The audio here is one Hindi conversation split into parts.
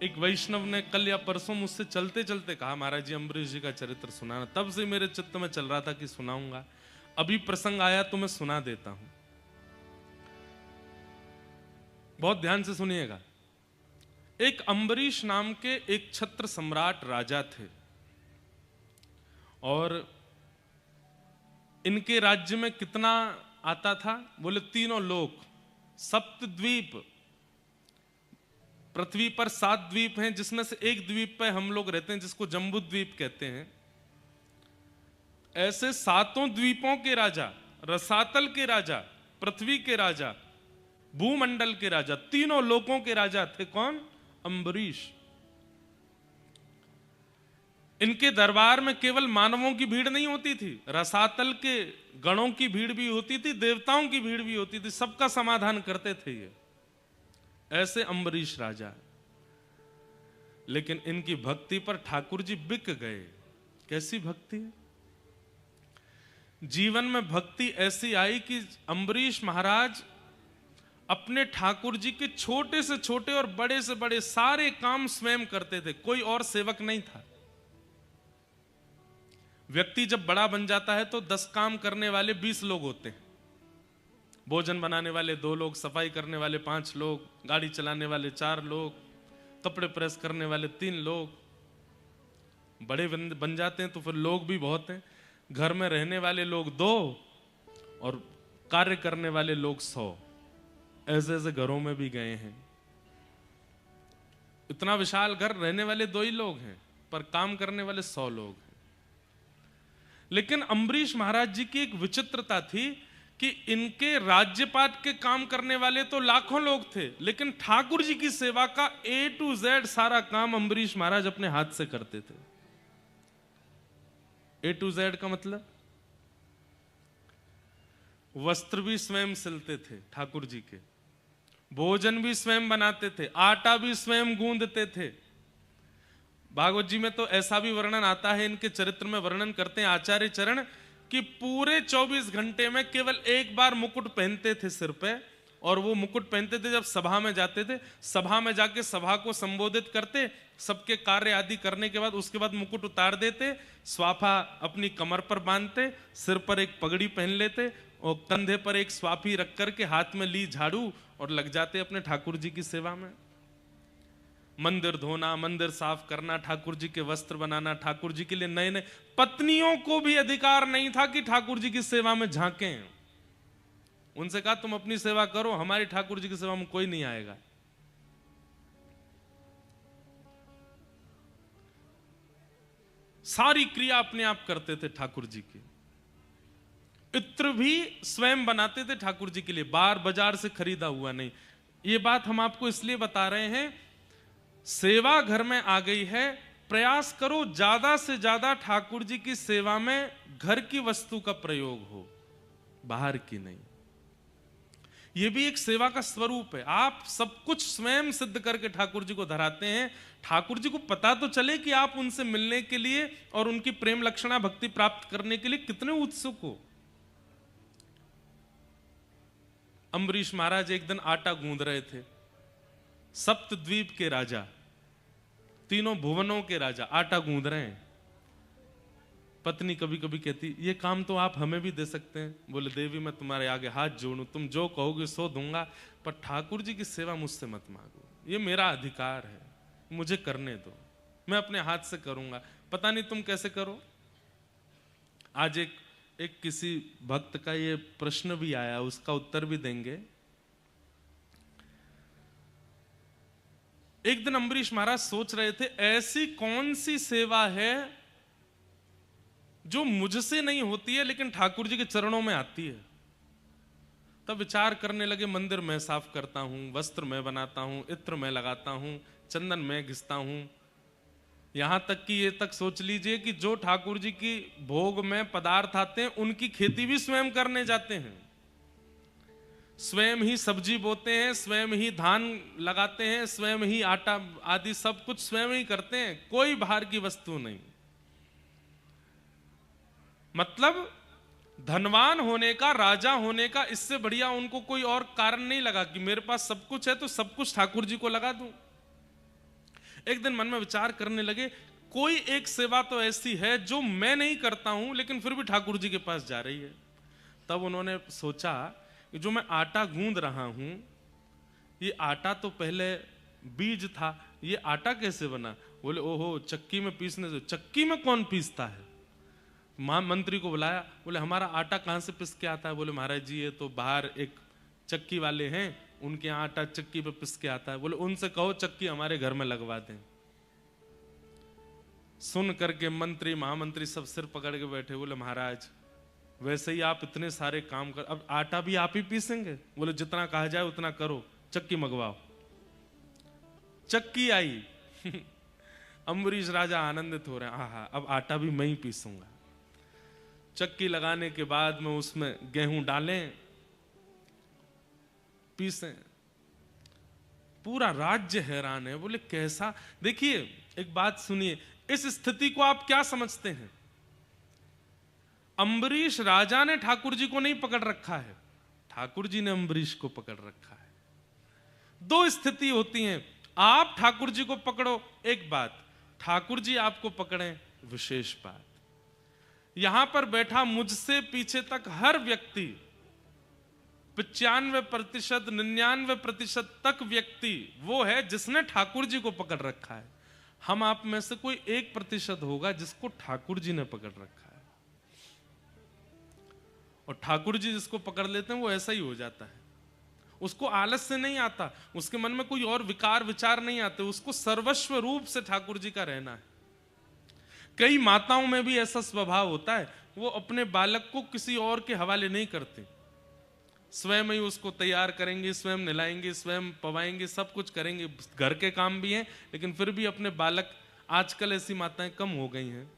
एक वैष्णव ने कल या परसों मुझसे चलते चलते कहा, महाराज जी अम्बरीश जी का चरित्र सुनाना। तब से मेरे चित्त में चल रहा था कि सुनाऊंगा, अभी प्रसंग आया तो मैं सुना देता हूं। बहुत ध्यान से सुनिएगा। एक अम्बरीश नाम के एक छत्र सम्राट राजा थे, और इनके राज्य में कितना आता था? बोले तीनों लोक, सप्तद्वीप। पृथ्वी पर 7 द्वीप हैं, जिसमें से एक द्वीप पे हम लोग रहते हैं, जिसको जम्बू द्वीप कहते हैं। ऐसे 7 द्वीपों के राजा, रसातल के राजा, पृथ्वी के राजा, भूमंडल के राजा, तीनों लोकों के राजा थे। कौन? अम्बरीश। इनके दरबार में केवल मानवों की भीड़ नहीं होती थी, रसातल के गणों की भीड़ भी होती थी, देवताओं की भीड़ भी होती थी, सबका समाधान करते थे ये। ऐसे अम्बरीश राजा। लेकिन इनकी भक्ति पर ठाकुर जी बिक गए। कैसी भक्ति? जीवन में भक्ति ऐसी आई कि अम्बरीश महाराज अपने ठाकुर जी के छोटे से छोटे और बड़े से बड़े सारे काम स्वयं करते थे, कोई और सेवक नहीं था। व्यक्ति जब बड़ा बन जाता है तो 10 काम करने वाले 20 लोग होते हैं। भोजन बनाने वाले 2 लोग, सफाई करने वाले 5 लोग, गाड़ी चलाने वाले 4 लोग, कपड़े प्रेस करने वाले 3 लोग। बड़े बन जाते हैं तो फिर लोग भी बहुत हैं। घर में रहने वाले लोग 2 और कार्य करने वाले लोग 100। ऐसे ऐसे घरों में भी गए हैं। इतना विशाल घर, रहने वाले 2 ही लोग हैं, पर काम करने वाले 100 लोग हैं। लेकिन अम्बरीश महाराज जी की एक विचित्रता थी कि इनके राज्यपाट के काम करने वाले तो लाखों लोग थे, लेकिन ठाकुर जी की सेवा का A to Z सारा काम अम्बरीश महाराज अपने हाथ से करते थे। A to Z का मतलब, वस्त्र भी स्वयं सिलते थे ठाकुर जी के, भोजन भी स्वयं बनाते थे, आटा भी स्वयं गूंदते थे। भागवत जी में तो ऐसा भी वर्णन आता है, इनके चरित्र में वर्णन करते हैं आचार्य चरण, कि पूरे 24 घंटे में केवल एक बार मुकुट पहनते थे सिर पे, और वो मुकुट पहनते थे जब सभा में जाते थे। सभा में जाके सभा को संबोधित करते, सबके कार्य आदि करने के बाद उसके बाद मुकुट उतार देते, स्वाफा अपनी कमर पर बांधते, सिर पर एक पगड़ी पहन लेते, और कंधे पर एक स्वाफी रख करके हाथ में ली झाड़ू, और लग जाते अपने ठाकुर जी की सेवा में। मंदिर धोना, मंदिर साफ करना, ठाकुर जी के वस्त्र बनाना, ठाकुर जी के लिए नए नए। पत्नियों को भी अधिकार नहीं था कि ठाकुर जी की सेवा में झांकें। उनसे कहा तुम अपनी सेवा करो, हमारी ठाकुर जी की सेवा में कोई नहीं आएगा। सारी क्रिया अपने आप करते थे ठाकुर जी की। इत्र भी स्वयं बनाते थे ठाकुर जी के लिए, बाजार से खरीदा हुआ नहीं। ये बात हम आपको इसलिए बता रहे हैं, सेवा घर में आ गई है, प्रयास करो ज्यादा से ज्यादा ठाकुर जी की सेवा में घर की वस्तु का प्रयोग हो, बाहर की नहीं। यह भी एक सेवा का स्वरूप है। आप सब कुछ स्वयं सिद्ध करके ठाकुर जी को धराते हैं। ठाकुर जी को पता तो चले कि आप उनसे मिलने के लिए और उनकी प्रेम लक्षणा भक्ति प्राप्त करने के लिए कितने उत्सुक हो। अम्बरीश महाराज एक दिन आटा गूंद रहे थे। सप्तद्वीप के राजा, तीनों भुवनों के राजा आटा गूंद रहे हैं। पत्नी कभी कभी कहती, ये काम तो आप हमें भी दे सकते हैं। बोले, देवी मैं तुम्हारे आगे हाथ जोड़ूं, तुम जो कहोगे सो दूंगा, पर ठाकुर जी की सेवा मुझसे मत मांगो, ये मेरा अधिकार है, मुझे करने दो, मैं अपने हाथ से करूंगा। पता नहीं तुम कैसे करो। आज एक किसी भक्त का ये प्रश्न भी आया, उसका उत्तर भी देंगे। एक दिन अम्बरीश महाराज सोच रहे थे, ऐसी कौन सी सेवा है जो मुझसे नहीं होती है लेकिन ठाकुर जी के चरणों में आती है। तब विचार करने लगे, मंदिर मैं साफ करता हूं, वस्त्र मैं बनाता हूं, इत्र मैं लगाता हूं, चंदन मैं घिसता हूं, यहां तक कि ये तक सोच लीजिए कि जो ठाकुर जी की भोग में पदार्थ आते हैं उनकी खेती भी स्वयं करने जाते हैं। स्वयं ही सब्जी बोते हैं, स्वयं ही धान लगाते हैं, स्वयं ही आटा आदि सब कुछ स्वयं ही करते हैं, कोई बाहर की वस्तु नहीं। मतलब धनवान होने का, राजा होने का, इससे बढ़िया उनको कोई और कारण नहीं लगा कि मेरे पास सब कुछ है तो सब कुछ ठाकुर जी को लगा दूं। एक दिन मन में विचार करने लगे, कोई एक सेवा तो ऐसी है जो मैं नहीं करता हूं लेकिन फिर भी ठाकुर जी के पास जा रही है। तब उन्होंने सोचा कि जो मैं आटा गूंद रहा हूं, ये आटा तो पहले बीज था, ये आटा कैसे बना? बोले ओहो, चक्की में पीसने से। चक्की में कौन पीसता है? मंत्री को बुलाया, बोले हमारा आटा कहाँ से पिस के आता है? बोले महाराज जी, ये तो बाहर एक चक्की वाले हैं, उनके यहाँ आटा चक्की पे पिस के आता है। बोले उनसे कहो चक्की हमारे घर में लगवा दें। सुन करके मंत्री महामंत्री सब सिर पकड़ के बैठे। बोले महाराज, वैसे ही आप इतने सारे काम कर, अब आटा भी आप ही पीसेंगे? बोले जितना कहा जाए उतना करो, चक्की मंगवाओ। चक्की आई। अम्बरीश राजा आनंदित हो रहे हैं, आहा, अब आटा भी मैं ही पीसूंगा। चक्की लगाने के बाद में उसमें गेहूं डालें, पीसें। पूरा राज्य हैरान है। बोले कैसा? देखिए एक बात सुनिए, इस स्थिति को आप क्या समझते हैं? अम्बरीश राजा ने ठाकुर जी को नहीं पकड़ रखा है, ठाकुर जी ने अम्बरीश को पकड़ रखा है। दो स्थिति होती हैं, आप ठाकुर जी को पकड़ो एक बात, ठाकुर जी आपको पकड़ें विशेष बात। यहां पर बैठा मुझसे पीछे तक हर व्यक्ति 95% 99% तक व्यक्ति वो है जिसने ठाकुर जी को पकड़ रखा है। हम आप में से कोई 1% होगा जिसको ठाकुर जी ने पकड़ रखा है। और ठाकुर जी जिसको पकड़ लेते हैं वो ऐसा ही हो जाता है। उसको आलस से नहीं आता, उसके मन में कोई और विकार विचार नहीं आते, उसको सर्वस्व रूप से ठाकुर जी का रहना है। कई माताओं में भी ऐसा स्वभाव होता है, वो अपने बालक को किसी और के हवाले नहीं करती, स्वयं ही उसको तैयार करेंगे, स्वयं नहलाएंगे, स्वयं पवाएंगे, सब कुछ करेंगे, घर के काम भी हैं, लेकिन फिर भी अपने बालक, आजकल ऐसी माताएं कम हो गई हैं,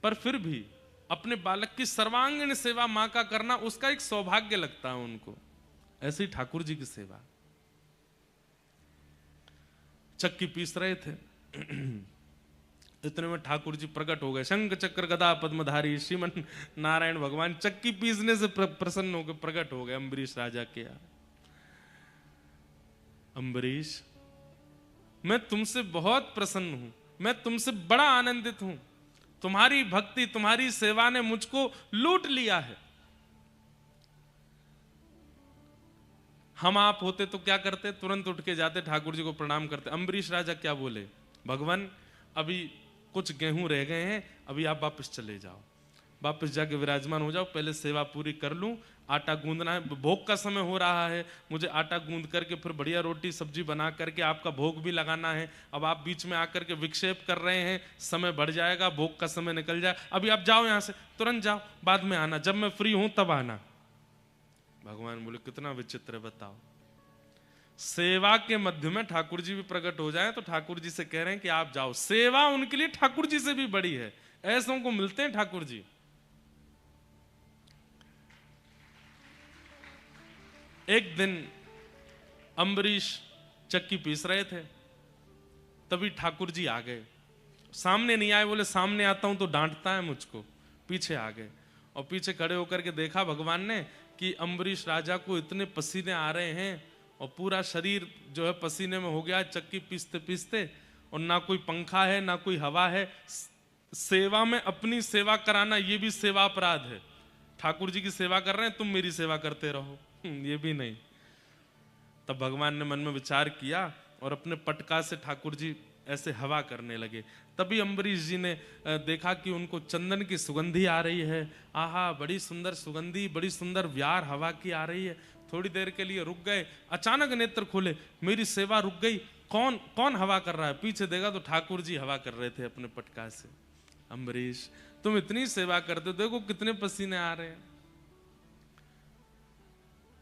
पर फिर भी अपने बालक की सर्वांगीण सेवा मां का करना उसका एक सौभाग्य लगता है उनको। ऐसे ही ठाकुर जी की सेवा। चक्की पीस रहे थे, इतने में ठाकुर जी प्रकट हो गए, शंख चक्र गदा पद्मधारी श्रीमन नारायण भगवान चक्की पीसने से प्रसन्न होकर प्रकट हो गए अम्बरीश राजा के यहाँ। अम्बरीश, मैं तुमसे बहुत प्रसन्न हूं, मैं तुमसे बड़ा आनंदित हूं, तुम्हारी भक्ति तुम्हारी सेवा ने मुझको लूट लिया है। हम आप होते तो क्या करते? तुरंत उठ के जाते, ठाकुर जी को प्रणाम करते। अम्बरीश राजा क्या बोले? भगवान, अभी कुछ गेहूं रह गए हैं, अभी आप वापस चले जाओ, वापस जाके विराजमान हो जाओ, पहले सेवा पूरी कर लूं, आटा गूंदना है, भोग का समय हो रहा है, मुझे आटा गूंद करके फिर बढ़िया रोटी सब्जी बना करके आपका भोग भी लगाना है। अब आप बीच में आकर के विक्षेप कर रहे हैं, समय बढ़ जाएगा, भोग का समय निकल जाए, अभी आप जाओ यहां से, तुरंत जाओ, बाद में आना, जब मैं फ्री हूं तब आना। भगवान बोले कितना विचित्र है, बताओ। सेवा के मध्य में ठाकुर जी भी प्रकट हो जाए तो ठाकुर जी से कह रहे हैं कि आप जाओ, सेवा उनके लिए ठाकुर जी से भी बड़ी है। ऐसों को मिलते हैं ठाकुर जी। एक दिन अम्बरीश चक्की पीस रहे थे, तभी ठाकुर जी आ गए। सामने नहीं आए, बोले सामने आता हूं तो डांटता है मुझको, पीछे आ गए और पीछे खड़े होकर के देखा भगवान ने कि अम्बरीश राजा को इतने पसीने आ रहे हैं और पूरा शरीर जो है पसीने में हो गया चक्की पीसते पीसते, और ना कोई पंखा है ना कोई हवा है। सेवा में अपनी सेवा कराना ये भी सेवा अपराध है। ठाकुर जी की सेवा कर रहे हैं, तुम मेरी सेवा करते रहो, ये भी नहीं। तब भगवान ने मन में विचार किया और अपने पटका से ठाकुर जी ऐसे हवा करने लगे। तभी अम्बरीश जी ने देखा कि उनको चंदन की सुगंधी आ रही है। आहा, बड़ी सुंदर सुगंधी, बड़ी सुंदर व्यार हवा की आ रही है। थोड़ी देर के लिए रुक गए, अचानक नेत्र खोले, मेरी सेवा रुक गई, कौन कौन हवा कर रहा है? पीछे देखा तो ठाकुर जी हवा कर रहे थे अपने पटका से। अम्बरीश, तुम इतनी सेवा करते हो, देखो कितने पसीने आ रहे हैं।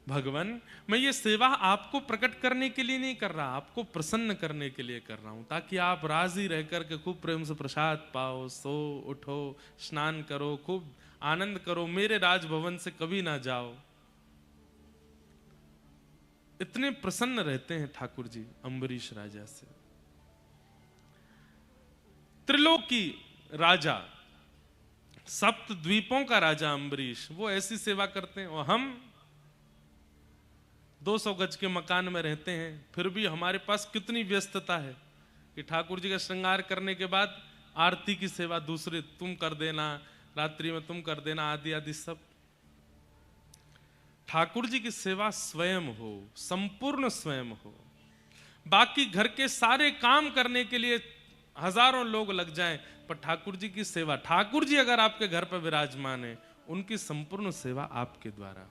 भगवान, मैं ये सेवा आपको प्रकट करने के लिए नहीं कर रहा, आपको प्रसन्न करने के लिए कर रहा हूं, ताकि आप राजी रह करके खूब प्रेम से प्रसाद पाओ, सो उठो, स्नान करो, खूब आनंद करो, मेरे राजभवन से कभी ना जाओ। इतने प्रसन्न रहते हैं ठाकुर जी अम्बरीश राजा से। त्रिलोकी राजा, सप्त द्वीपों का राजा अम्बरीश, वो ऐसी सेवा करते हैं, और हम 200 गज के मकान में रहते हैं, फिर भी हमारे पास कितनी व्यस्तता है कि ठाकुर जी का श्रृंगार करने के बाद आरती की सेवा दूसरे तुम कर देना, रात्रि में तुम कर देना, आदि आदि सब। ठाकुर जी की सेवा स्वयं हो, संपूर्ण स्वयं हो। बाकी घर के सारे काम करने के लिए हजारों लोग लग जाएं, पर ठाकुर जी की सेवा, ठाकुर जी अगर आपके घर पर विराजमान है, उनकी संपूर्ण सेवा आपके द्वारा।